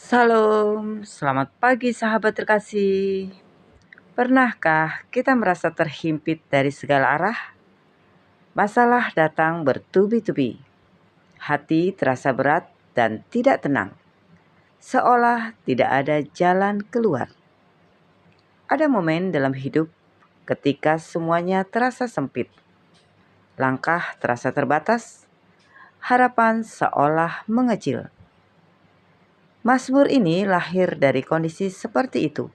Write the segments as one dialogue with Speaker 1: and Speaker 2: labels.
Speaker 1: Salam, selamat pagi sahabat terkasih. Pernahkah kita merasa terhimpit dari segala arah? Masalah datang bertubi-tubi. Hati terasa berat dan tidak tenang, seolah tidak ada jalan keluar. Ada momen dalam hidup ketika semuanya terasa sempit. Langkah terasa terbatas, harapan seolah mengecil. Mazmur ini lahir dari kondisi seperti itu,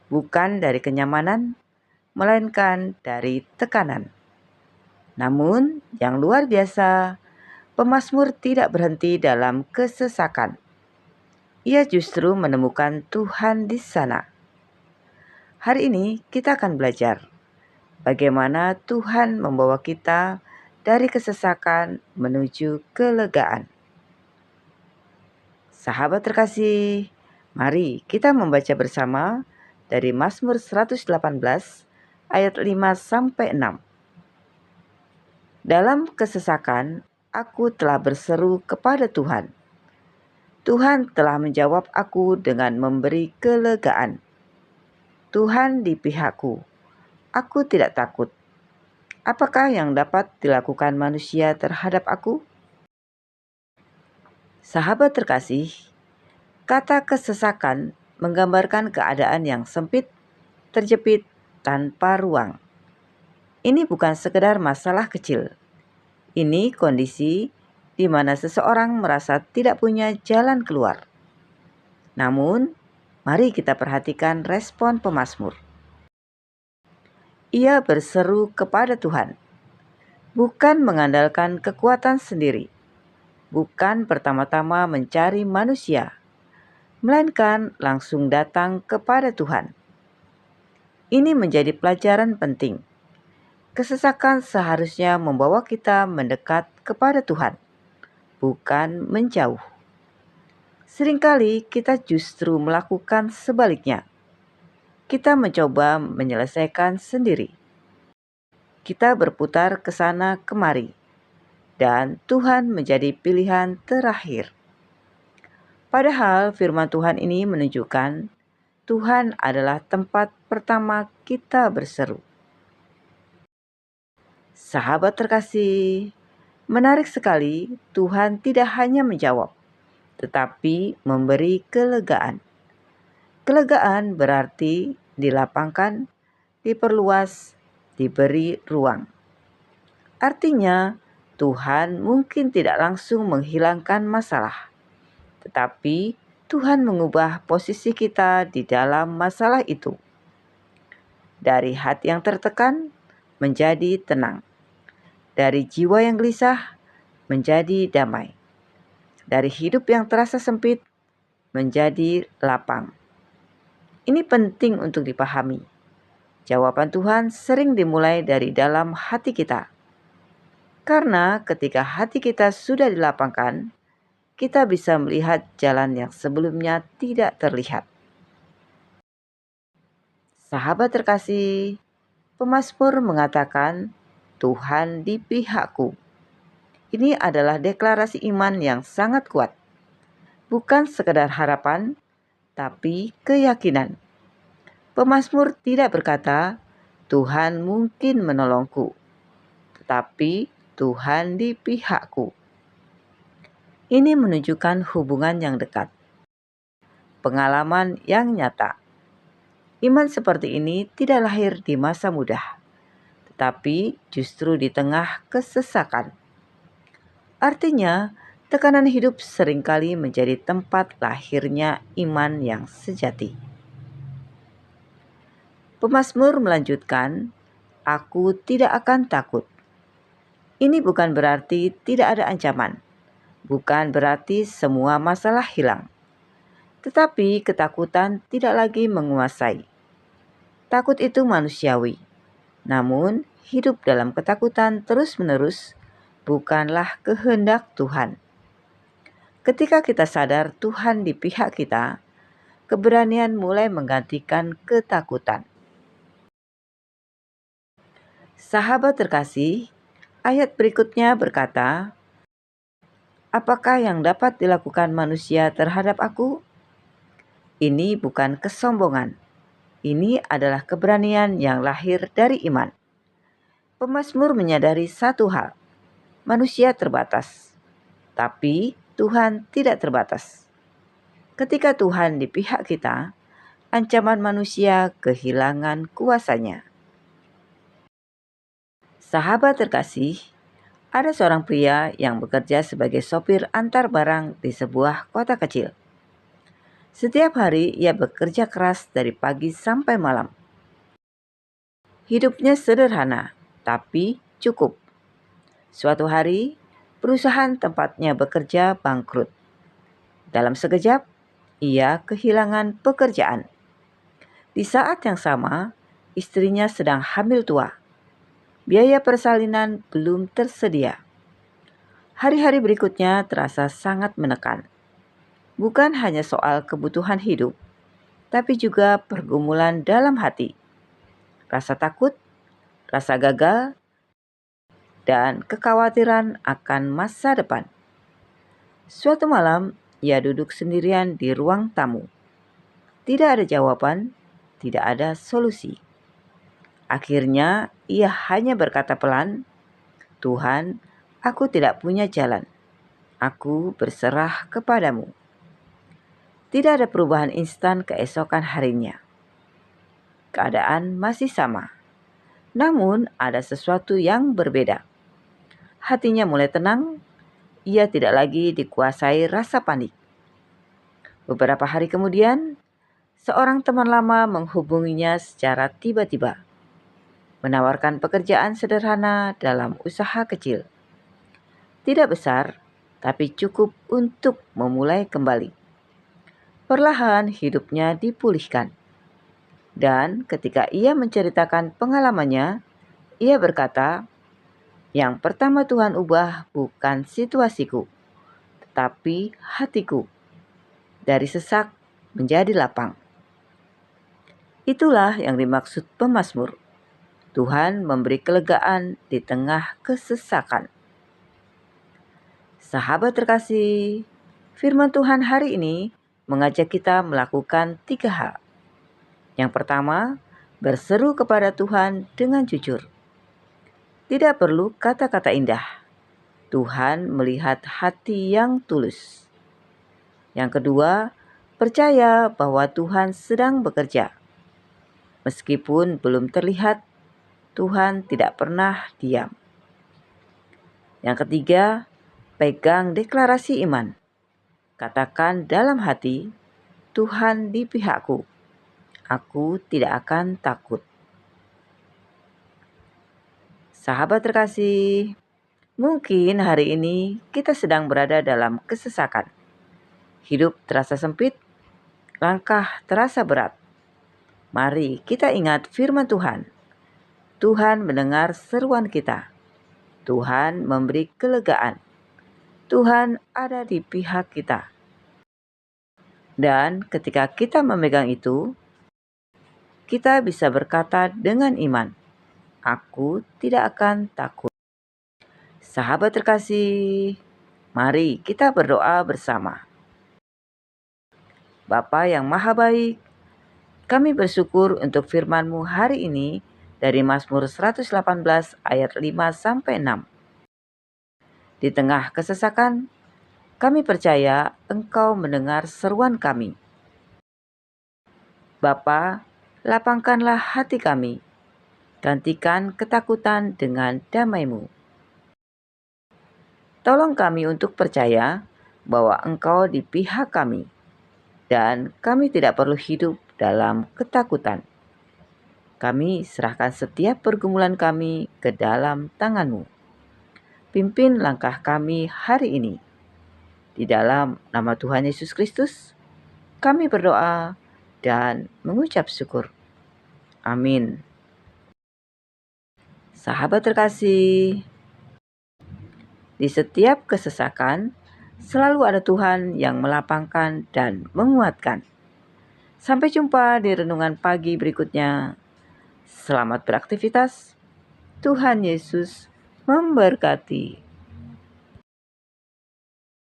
Speaker 1: bukan dari kenyamanan, melainkan dari tekanan. Namun, yang luar biasa, pemazmur tidak berhenti dalam kesesakan. Ia justru menemukan Tuhan di sana. Hari ini kita akan belajar bagaimana Tuhan membawa kita dari kesesakan menuju kelegaan. Sahabat terkasih, mari kita membaca bersama dari Mazmur 118 ayat 5 sampai 6. Dalam kesesakan, aku telah berseru kepada Tuhan. Tuhan telah menjawab aku dengan memberi kelegaan. Tuhan di pihakku, aku tidak takut. Apakah yang dapat dilakukan manusia terhadap aku? Sahabat terkasih, kata kesesakan menggambarkan keadaan yang sempit, terjepit, tanpa ruang. Ini bukan sekedar masalah kecil. Ini kondisi di mana seseorang merasa tidak punya jalan keluar. Namun, mari kita perhatikan respon pemazmur. Ia berseru kepada Tuhan, bukan mengandalkan kekuatan sendiri, bukan pertama-tama mencari manusia, melainkan langsung datang kepada Tuhan. Ini menjadi pelajaran penting. Kesesakan seharusnya membawa kita mendekat kepada Tuhan, bukan menjauh. Seringkali kita justru melakukan sebaliknya. Kita mencoba menyelesaikan sendiri. Kita berputar ke sana kemari, dan Tuhan menjadi pilihan terakhir. Padahal firman Tuhan ini menunjukkan Tuhan adalah tempat pertama kita berseru. Sahabat terkasih, menarik sekali Tuhan tidak hanya menjawab, tetapi memberi kelegaan. Kelegaan berarti dilapangkan, diperluas, diberi ruang. Artinya, Tuhan mungkin tidak langsung menghilangkan masalah, tetapi Tuhan mengubah posisi kita di dalam masalah itu. Dari hati yang tertekan menjadi tenang. Dari jiwa yang gelisah menjadi damai. Dari hidup yang terasa sempit menjadi lapang. Ini penting untuk dipahami. Jawaban Tuhan sering dimulai dari dalam hati kita. Karena ketika hati kita sudah dilapangkan, kita bisa melihat jalan yang sebelumnya tidak terlihat. Sahabat terkasih, pemazmur mengatakan, Tuhan di pihakku. Ini adalah deklarasi iman yang sangat kuat. Bukan sekedar harapan, tapi keyakinan. Pemazmur tidak berkata, Tuhan mungkin menolongku, tetapi Tuhan di pihakku. Ini menunjukkan hubungan yang dekat, pengalaman yang nyata. Iman seperti ini tidak lahir di masa muda, tetapi justru di tengah kesesakan. Artinya, tekanan hidup seringkali menjadi tempat lahirnya iman yang sejati. Pemazmur melanjutkan, aku tidak akan takut. Ini bukan berarti tidak ada ancaman, bukan berarti semua masalah hilang. Tetapi ketakutan tidak lagi menguasai. Takut itu manusiawi, namun hidup dalam ketakutan terus-menerus bukanlah kehendak Tuhan. Ketika kita sadar Tuhan di pihak kita, keberanian mulai menggantikan ketakutan. Sahabat terkasih, ayat berikutnya berkata, apakah yang dapat dilakukan manusia terhadap aku? Ini bukan kesombongan. Ini adalah keberanian yang lahir dari iman. Pemazmur menyadari satu hal, manusia terbatas, tapi Tuhan tidak terbatas. Ketika Tuhan di pihak kita, ancaman manusia kehilangan kuasanya. Sahabat terkasih, ada seorang pria yang bekerja sebagai sopir antar barang di sebuah kota kecil. Setiap hari ia bekerja keras dari pagi sampai malam. Hidupnya sederhana, tapi cukup. Suatu hari, perusahaan tempatnya bekerja bangkrut. Dalam sekejap, ia kehilangan pekerjaan. Di saat yang sama, istrinya sedang hamil tua. Biaya persalinan belum tersedia. Hari-hari berikutnya terasa sangat menekan. Bukan hanya soal kebutuhan hidup, tapi juga pergumulan dalam hati. Rasa takut, rasa gagal, dan kekhawatiran akan masa depan. Suatu malam, ia duduk sendirian di ruang tamu. Tidak ada jawaban, tidak ada solusi. Akhirnya, ia hanya berkata pelan, "Tuhan, aku tidak punya jalan. Aku berserah kepadamu." Tidak ada perubahan instan keesokan harinya. Keadaan masih sama. Namun ada sesuatu yang berbeda. Hatinya mulai tenang, ia tidak lagi dikuasai rasa panik. Beberapa hari kemudian, seorang teman lama menghubunginya secara tiba-tiba, menawarkan pekerjaan sederhana dalam usaha kecil. Tidak besar, tapi cukup untuk memulai kembali. Perlahan hidupnya dipulihkan. Dan ketika ia menceritakan pengalamannya, ia berkata, "Yang pertama Tuhan ubah bukan situasiku, tetapi hatiku. Dari sesak menjadi lapang." Itulah yang dimaksud pemazmur. Tuhan memberi kelegaan di tengah kesesakan. Sahabat terkasih, firman Tuhan hari ini mengajak kita melakukan 3 hal. Yang pertama, berseru kepada Tuhan dengan jujur. Tidak perlu kata-kata indah. Tuhan melihat hati yang tulus. Yang kedua, percaya bahwa Tuhan sedang bekerja. Meskipun belum terlihat, Tuhan tidak pernah diam. Yang ketiga, pegang deklarasi iman. Katakan dalam hati, "Tuhan di pihakku. Aku tidak akan takut." Sahabat terkasih, mungkin hari ini kita sedang berada dalam kesesakan. Hidup terasa sempit, langkah terasa berat. Mari kita ingat firman Tuhan. Tuhan mendengar seruan kita. Tuhan memberi kelegaan. Tuhan ada di pihak kita. Dan ketika kita memegang itu, kita bisa berkata dengan iman, "Aku tidak akan takut." Sahabat terkasih, mari kita berdoa bersama. Bapa yang Maha Baik, kami bersyukur untuk firman-Mu hari ini dari Mazmur 118 ayat 5-6. Di tengah kesesakan, kami percaya Engkau mendengar seruan kami. Bapa, lapangkanlah hati kami, gantikan ketakutan dengan damai-Mu. Tolong kami untuk percaya bahwa Engkau di pihak kami, dan kami tidak perlu hidup dalam ketakutan. Kami serahkan setiap pergumulan kami ke dalam tangan-Mu. Pimpin langkah kami hari ini. Di dalam nama Tuhan Yesus Kristus, kami berdoa dan mengucap syukur. Amin. Sahabat terkasih, di setiap kesesakan, selalu ada Tuhan yang melapangkan dan menguatkan. Sampai jumpa di renungan pagi berikutnya. Selamat beraktivitas. Tuhan Yesus memberkati.